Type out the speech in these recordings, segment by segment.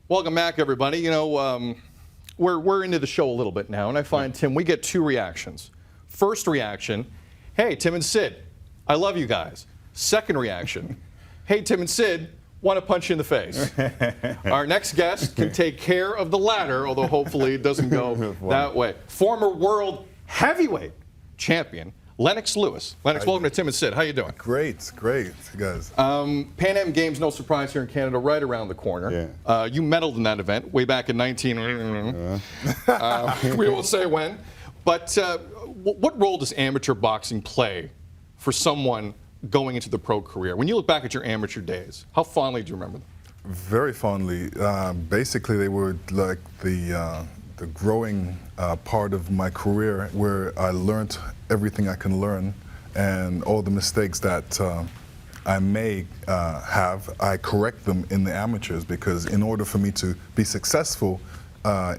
Welcome back, everybody. You know, we're into the show a little bit now, and I find, Tim, we get two reactions. First reaction, hey, Tim and Sid, I love you guys. Second reaction, hey, Tim and Sid, want to punch you in the face. Our next guest can take care of the latter, although hopefully it doesn't go that way. Former world heavyweight champion, Lennox Lewis. Lennox, welcome to Tim and Sid. How you doing? Great, guys. Pan Am Games, no surprise here in Canada, right around the corner. Yeah. You medaled in that event way back in 19. We won't say when. But what role does amateur boxing play for someone going into the pro career? When you look back at your amateur days, how fondly do you remember them? Very fondly. Basically, they were like the growing part of my career where I learned everything I can learn, and all the mistakes that I may have, I correct them in the amateurs, because in order for me to be successful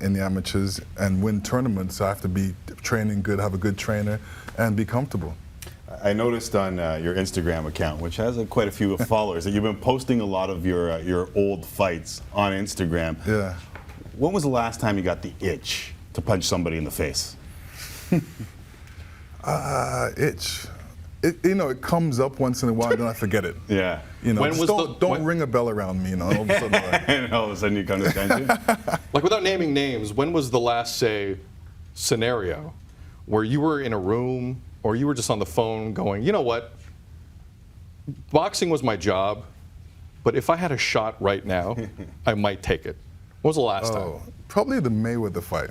in the amateurs and win tournaments, I have to be training good, have a good trainer, and be comfortable. I noticed on your Instagram account, which has quite a few followers, that you've been posting a lot of your old fights on Instagram. Yeah. When was the last time you got the itch to punch somebody in the face? Itch. It comes up once in a while, then I forget it. Yeah. You know, don't ring a bell around me, you know. All of a sudden, and all of a sudden you come to attention. Like, without naming names, when was the last, say, scenario where you were in a room or you were just on the phone going, you know what, boxing was my job, but if I had a shot right now, I might take it? When was the last time? Probably the Mayweather fight.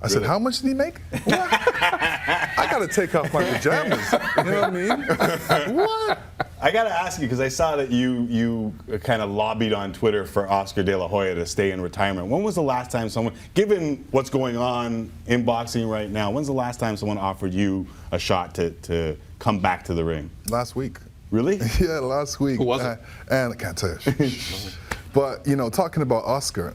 I said, how much did he make? What? I got to take off my pajamas. You know what I mean? What? I got to ask you, because I saw that you kind of lobbied on Twitter for Oscar De La Hoya to stay in retirement. When was the last time someone, given what's going on in boxing right now, when's the last time someone offered you a shot to come back to the ring? Last week. Really? Yeah, last week. Who was it? And I can't tell you. But, you know, talking about Oscar,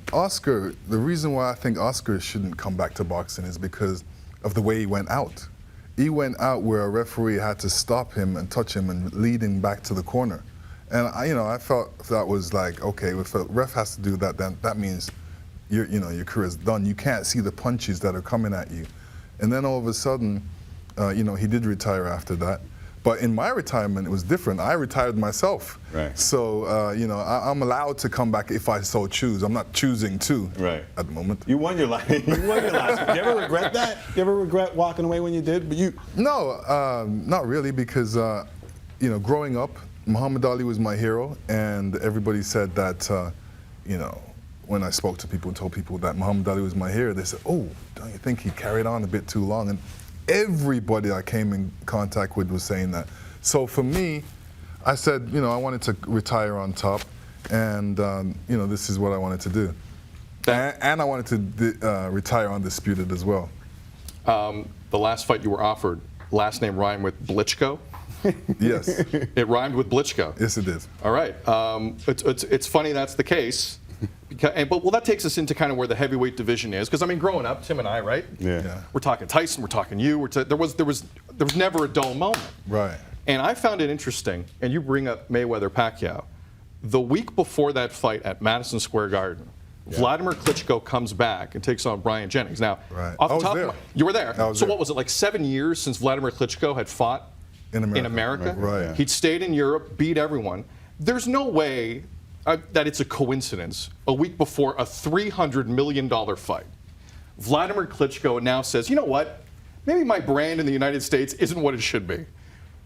the reason why I think Oscar shouldn't come back to boxing is because of the way he went out. He went out where a referee had to stop him and touch him and lead him back to the corner. And, I felt that was like, okay, if a ref has to do that, then that means your career is done. You can't see the punches that are coming at you. And then all of a sudden, he did retire after that. But in my retirement, it was different. I retired myself. Right. So, I'm allowed to come back if I so choose. I'm not choosing to at the moment. You won your last. You won your last. Do you ever regret that? Do you ever regret walking away when you did? But No, not really, because, growing up, Muhammad Ali was my hero, and everybody said that, when I spoke to people and told people that Muhammad Ali was my hero, they said, oh, don't you think he carried on a bit too long? And everybody I came in contact with was saying that. So for me, I said, I wanted to retire on top, and this is what I wanted to do. And I wanted to retire undisputed as well. The last fight you were offered, last name rhymed with Blitchko? Yes. It rhymed with Blitchko? Yes, it did. All right. It's funny that's the case. But that takes us into kind of where the heavyweight division is, because I mean, growing up, Tim and I, right? Yeah. We're talking Tyson, we're talking you. There was never a dull moment. Right. And I found it interesting, and you bring up Mayweather Pacquiao. The week before that fight at Madison Square Garden, Vladimir Klitschko comes back and takes on Brian Jennings. Now, off the top of you were there. So what was it, like 7 years since Vladimir Klitschko had fought in America? Right. He'd stayed in Europe, beat everyone. There's no way that it's a coincidence. A week before a $300 million fight, Vladimir Klitschko now says, you know what? Maybe my brand in the United States isn't what it should be.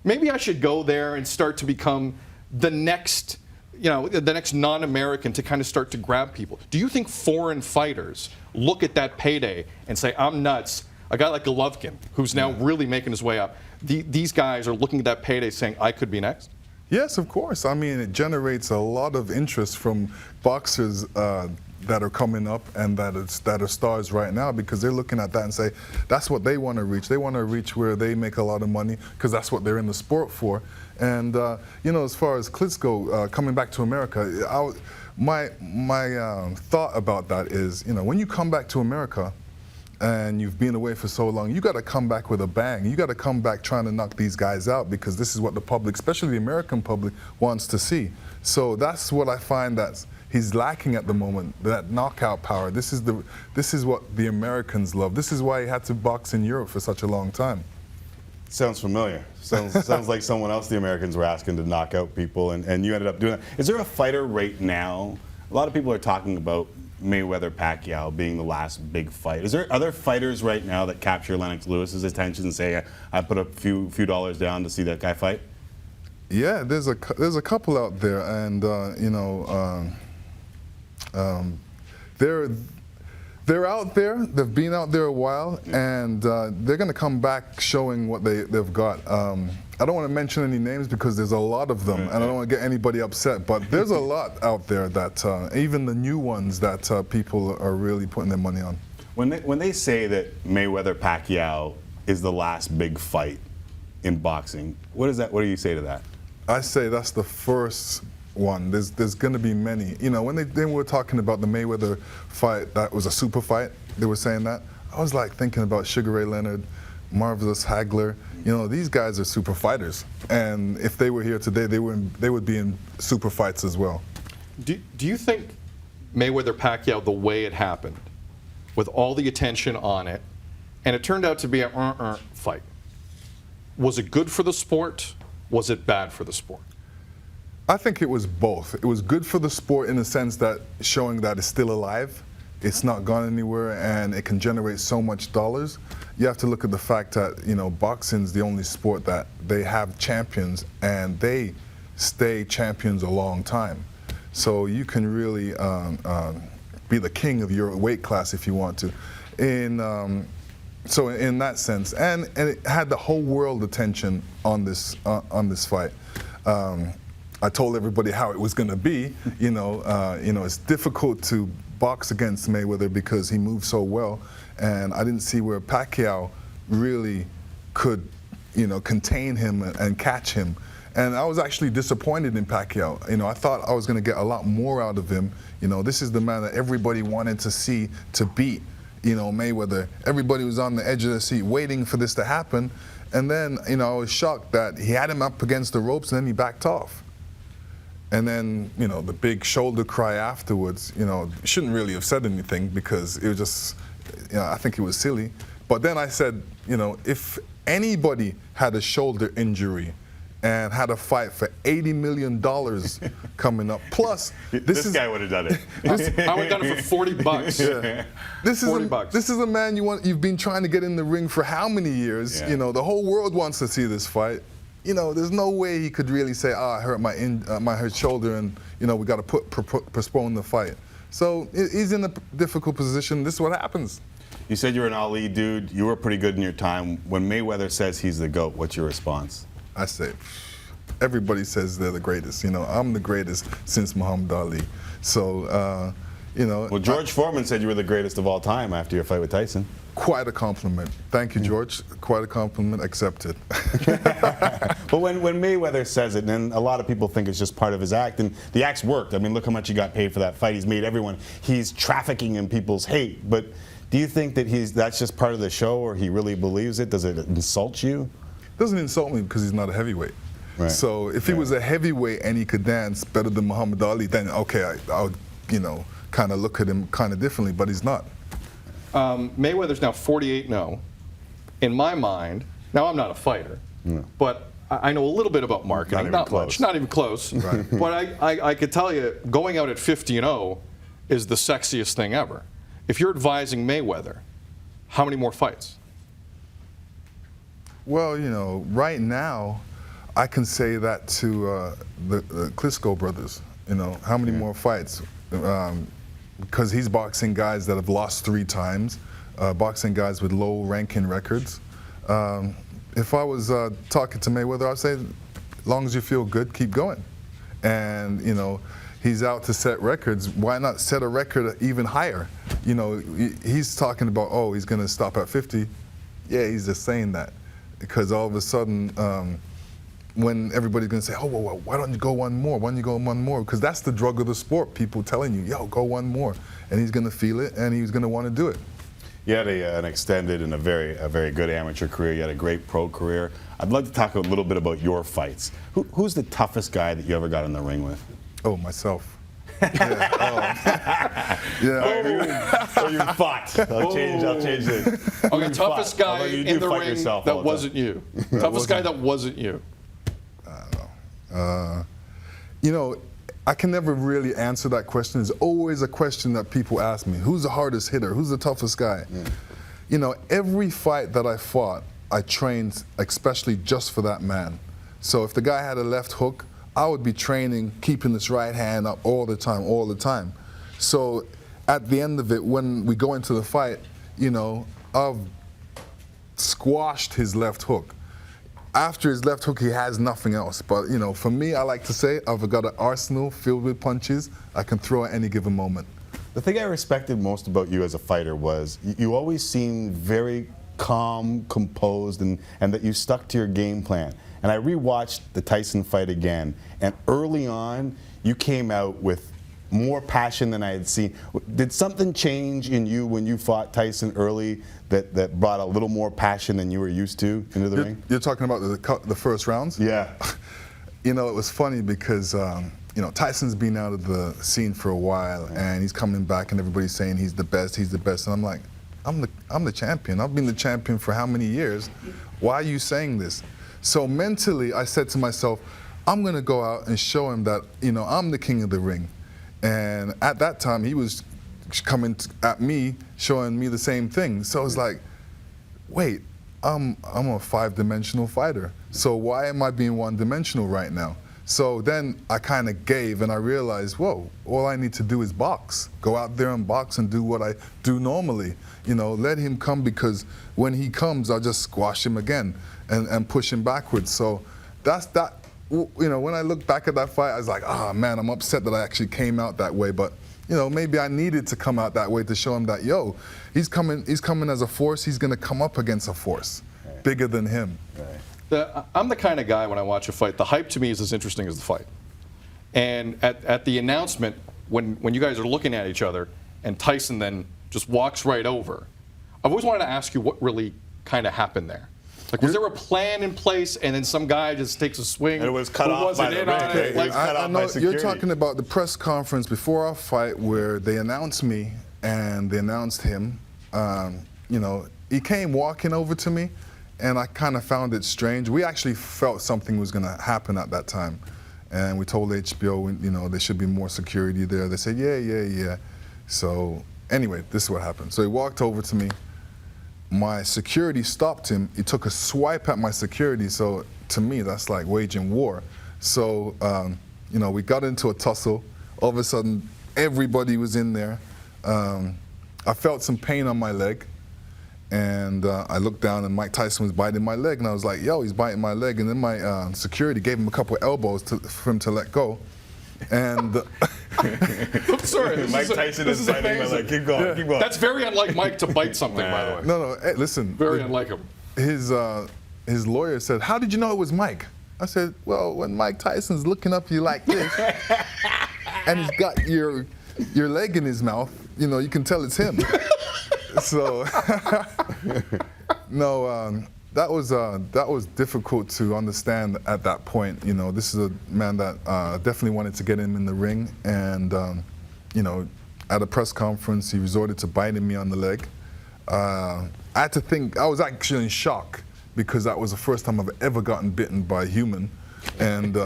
Maybe I should go there and start to become the next non-American to kind of start to grab people. Do you think foreign fighters look at that payday and say, I'm nuts? A guy like Golovkin, who's now really making his way up, these guys are looking at that payday saying, I could be next? Yes, of course. I mean, it generates a lot of interest from boxers that are coming up and that are stars right now, because they're looking at that and say, that's what they want to reach. They want to reach where they make a lot of money, because that's what they're in the sport for. And, as far as Klitschko coming back to America, my thought about that is, when you come back to America, and you've been away for so long, you got to come back with a bang. You got to come back trying to knock these guys out, because this is what the public, especially the American public, wants to see. So that's what I find that's, he's lacking at the moment, that knockout power. This is what the Americans love. This is why he had to box in Europe for such a long time. Sounds familiar. Sounds like someone else the Americans were asking to knock out people, and you ended up doing that. Is there a fighter right now? A lot of people are talking about Mayweather Pacquiao being the last big fight. Is there other fighters right now that capture Lennox Lewis's attention and say, I put a few dollars down to see that guy fight? Yeah, there's a couple out there, and they're out there. They've been out there a while, and they're going to come back showing what they've got. I don't want to mention any names because there's a lot of them, and I don't want to get anybody upset. But there's a lot out there that even the new ones that people are really putting their money on. When they say that Mayweather Pacquiao is the last big fight in boxing, what is that? What do you say to that? I say that's the first one. There's going to be many. You know, when they were talking about the Mayweather fight, that was a super fight. They were saying that. I was like thinking about Sugar Ray Leonard, Marvelous Hagler. You know, these guys are super fighters, and if they were here today, they would be in super fights as well. Do you think Mayweather Pacquiao, the way it happened, with all the attention on it, and it turned out to be a fight, was it good for the sport? Was it bad for the sport? I think it was both. It was good for the sport in the sense that showing that it's still alive, it's not gone anywhere, and it can generate so much dollars. You have to look at the fact that, you know, boxing's the only sport that they have champions, and they stay champions a long time. So you can really be the king of your weight class if you want to. So in that sense, and it had the whole world attention on this fight. I told everybody how it was going to be. You know, it's difficult to box against Mayweather because he moves so well, and I didn't see where Pacquiao really could, you know, contain him and catch him. And I was actually disappointed in Pacquiao. You know, I thought I was going to get a lot more out of him. You know, this is the man that everybody wanted to see to beat, you know, Mayweather. Everybody was on the edge of their seat waiting for this to happen. And then, you know, I was shocked that he had him up against the ropes and then he backed off. And then, you know, the big shoulder cry afterwards, you know, shouldn't really have said anything because it was just, you know, I think it was silly. But then I said, you know, if anybody had a shoulder injury and had a fight for $80 million coming up, plus this guy would have done it. I would have done it for $40. Yeah. This is a man you've been trying to get in the ring for how many years? Yeah. You know, the whole world wants to see this fight. You know, there's no way he could really say, I hurt my shoulder, and, you know, we got to postpone the fight. So he's in a difficult position. This is what happens. You said you're an Ali dude. You were pretty good in your time. When Mayweather says he's the GOAT, what's your response? I say, everybody says they're the greatest. You know, I'm the greatest since Muhammad Ali. So, you know. Well, George Foreman said you were the greatest of all time after your fight with Tyson. Quite a compliment. Thank you, George. Quite a compliment accepted. But when Mayweather says it, then a lot of people think it's just part of his act, and the act's worked. I mean, look how much he got paid for that fight. He's made everyone. He's trafficking in people's hate. But do you think that that's just part of the show, or he really believes it? Does it insult you? It doesn't insult me because he's not a heavyweight. Right. So if he was a heavyweight and he could dance better than Muhammad Ali, then okay, I'll, you know, kind of look at him kind of differently. But he's not. Mayweather's now 48-0. In my mind, now I'm not a fighter, but I know a little bit about marketing. Not much, not even close. Right. But I could tell you, going out at 50-0 is the sexiest thing ever. If you're advising Mayweather, how many more fights? Well, you know, right now, I can say that to the Klitschko brothers. You know, how many more fights? Because he's boxing guys that have lost 3 times, boxing guys with low ranking records. If I was talking to Mayweather, I'd say, as long as you feel good, keep going. And, you know, he's out to set records. Why not set a record even higher? You know, he's talking about, oh, he's going to stop at 50. Yeah, he's just saying that. Because all of a sudden, when everybody's going to say, oh, well, why don't you go one more? Why don't you go one more? Because that's the drug of the sport, people telling you, yo, go one more. And he's going to feel it, and he's going to want to do it. You had an extended and a very good amateur career. You had a great pro career. I'd love to talk a little bit about your fights. Who's the toughest guy that you ever got in the ring with? Oh, myself. Yeah. So you fought. I'll change it. Okay, toughest guy in the ring that wasn't you. Toughest guy that wasn't you. You know, I can never really answer that question. It's always a question that people ask me. Who's the hardest hitter? Who's the toughest guy? You know, every fight that I fought, I trained especially just for that man. So if the guy had a left hook, I would be training, keeping this right hand up all the time. So at the end of it, when we go into the fight, you know, I've squashed his left hook. After his left hook, he has nothing else. But, you know, for me, I like to say I've got an arsenal filled with punches I can throw at any given moment. The thing I respected most about you as a fighter was you always seemed very calm, composed, and that you stuck to your game plan. And I rewatched the Tyson fight again, and early on, you came out with more passion than I had seen. Did something change in you when you fought Tyson early that brought a little more passion than you were used to into the ring? You're talking about the first rounds? Yeah. You know, it was funny because, you know, Tyson's been out of the scene for a while, and he's coming back, and everybody's saying he's the best, and I'm like, I'm the champion. I've been the champion for how many years? Why are you saying this? So mentally, I said to myself, I'm going to go out and show him that, you know, I'm the king of the ring. And at that time, he was coming at me, showing me the same thing. So I was like, wait, I'm a five-dimensional fighter. So why am I being one-dimensional right now? So then I kind of gave, and I realized, whoa, all I need to do is box. Go out there and box and do what I do normally. You know, let him come, because when he comes, I'll just squash him again and push him backwards. So that's that. You know, when I look back at that fight, I was like, ah, man, I'm upset that I actually came out that way. But, you know, maybe I needed to come out that way to show him that, yo, he's coming as a force. He's going to come up against a force bigger than him. I'm the kind of guy, when I watch a fight, the hype to me is as interesting as the fight. And at the announcement, when you guys are looking at each other, and Tyson then just walks right over, I've always wanted to ask you what really kind of happened there. Like, was there a plan in place, and then some guy just takes a swing? And it was cut off by the ring. Like, I know you're talking about the press conference before our fight where they announced me and they announced him. You know, he came walking over to me, and I kind of found it strange. We actually felt something was going to happen at that time, and we told HBO, you know, there should be more security there. They said, yeah. So anyway, this is what happened. So he walked over to me. My security stopped him. He took a swipe at my security. So to me, that's like waging war. So, you know, we got into a tussle. All of a sudden, everybody was in there. I felt some pain on my leg. And I looked down, and Mike Tyson was biting my leg. And I was like, yo, he's biting my leg. And then my security gave him a couple of elbows for him to let go. And I'm sorry, Mike Tyson is biting my leg. Keep going, keep going. That's very unlike Mike to bite something, by the way. No, hey, listen. Very unlike him. His lawyer said, how did you know it was Mike? I said, well, when Mike Tyson's looking up you like this, and he's got your leg in his mouth, you know, you can tell it's him. So, no, that was difficult to understand at that point. You know, this is a man that definitely wanted to get him in the ring, and you know, at a press conference, he resorted to biting me on the leg. I had to think. I was actually in shock because that was the first time I've ever gotten bitten by a human, and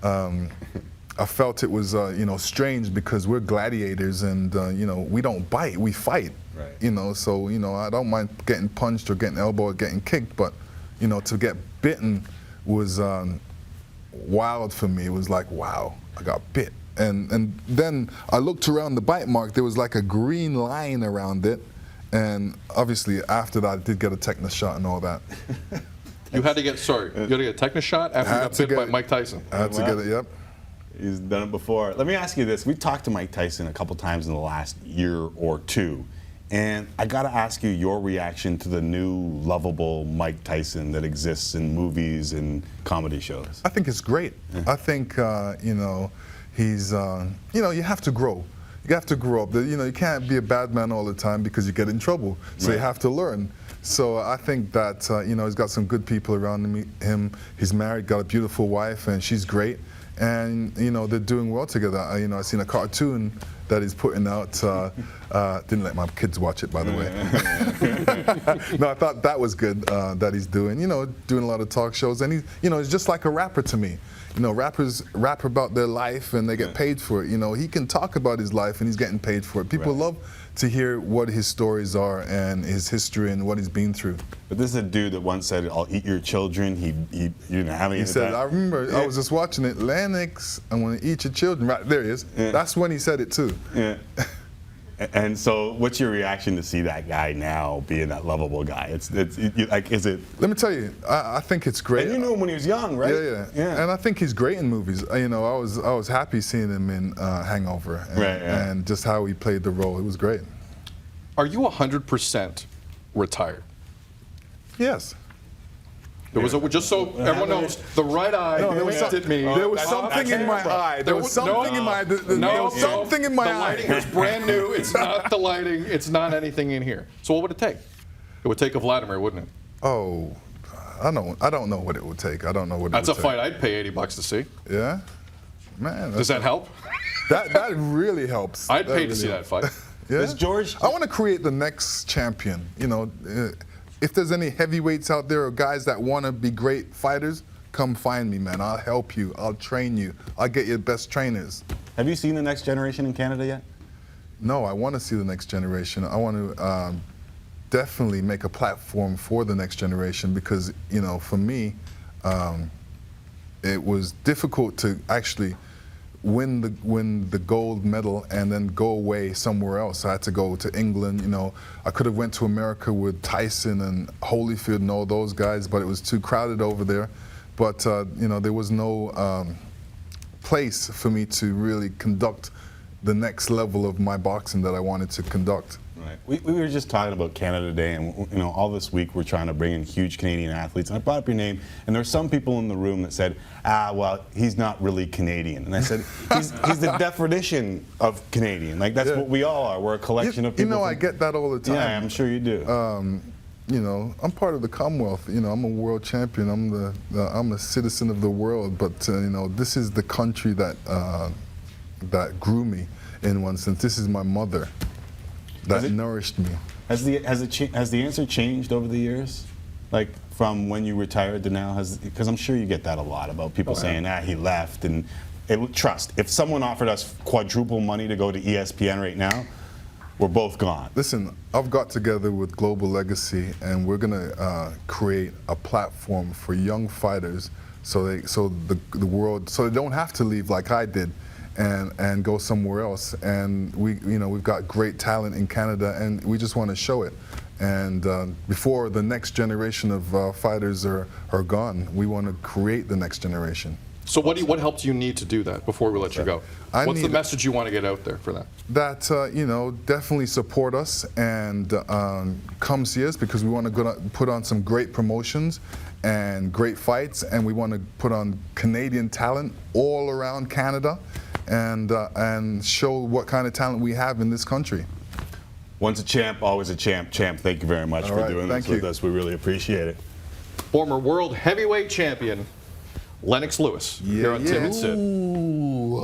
I felt it was you know, strange because we're gladiators, and you know, we don't bite, we fight. Right. You know, so, you know, I don't mind getting punched or getting elbowed or getting kicked, but, you know, to get bitten was wild for me. It was like, wow, I got bit. And then I looked around the bite mark, there was like a green line around it, and obviously after that I did get a tetanus shot and all that. You had to get a tetanus shot after you got bit by Mike Tyson. I had to get it, yep. He's done it before. Let me ask you this. We talked to Mike Tyson a couple times in the last year or two. And I got to ask you your reaction to the new lovable Mike Tyson that exists in movies and comedy shows. I think it's great. I think, you know, he's, you know, you have to grow. You have to grow up. You know, you can't be a bad man all the time because you get in trouble. So you have to learn. So I think that, you know, he's got some good people around him. He's married, got a beautiful wife, and she's great. and they're doing well together. I seen a cartoon that he's putting out. Didn't let my kids watch it, by the way. No, I thought that was good that he's doing. Doing a lot of talk shows, and he's just like a rapper to me. Rappers rap about their life and they get paid for it. He can talk about his life and he's getting paid for it. People love to hear what his stories are and his history and what he's been through. But this is a dude that once said, "I'll eat your children." He He said, I remember, I was just watching it, Lennox, I want to eat your children. Right, there he is. Yeah. That's when he said it too. Yeah. And so, what's your reaction to see that guy now being that lovable guy? Is it? Let me tell you, I think it's great. And you knew him when he was young, right? Yeah. And I think he's great in movies. I was happy seeing him in Hangover, and just how he played the role. It was great. Are you 100% retired? Yes. There was just so everyone knows, the right eye looked at me. There was something in my eye. There was something in my. There was something in my eye. The lighting is brand new. It's not the lighting. It's not anything in here. So what would it take? It would take a Vladimir, wouldn't it? Oh, I don't know what it would take. I don't know what it would take. That's a fight I'd pay $80 to see. Yeah, man. Does that help? That really helps. I'd pay to see that fight. Yeah. Does George? I want to create the next champion. If there's any heavyweights out there or guys that want to be great fighters, come find me, man. I'll help you. I'll train you. I'll get you the best trainers. Have you seen the next generation in Canada yet? No, I want to see the next generation. I want to definitely make a platform for the next generation because, for me, it was difficult to actually win the gold medal and then go away somewhere else. I had to go to England. I could have went to America with Tyson and Holyfield and all those guys, but it was too crowded over there. But there was no place for me to really conduct the next level of my boxing that I wanted to conduct. Right. We were just talking about Canada Day, and all this week we're trying to bring in huge Canadian athletes. And I brought up your name, and there were some people in the room that said, well, he's not really Canadian. And I said, he's the definition of Canadian. Like that's what we all are. We're a collection of people. I get that all the time. Yeah, I'm sure you do. I'm part of the Commonwealth. I'm a world champion. I'm a citizen of the world. But this is the country that grew me in one sense. This is my mother. That nourished me. Has the answer changed over the years, like from when you retired to now? Because I'm sure you get that a lot about people saying, he left, and trust. If someone offered us quadruple money to go to ESPN right now, we're both gone. Listen, I've got together with Global Legacy, and we're gonna create a platform for young fighters, so the world, so they don't have to leave like I did. And go somewhere else, and we've got great talent in Canada, and we just want to show it. And before the next generation of fighters are gone, we want to create the next generation. So what helps you need to do that before we let you go? What's the message you want to get out there for that? That definitely support us and come see us, because we want to put on some great promotions and great fights, and we want to put on Canadian talent all around Canada. And show what kind of talent we have in this country. Once a champ, always a champ. Champ, thank you very much for doing this with us. We really appreciate it. Former world heavyweight champion, Lennox Lewis, here on Tim and Sid. Ooh,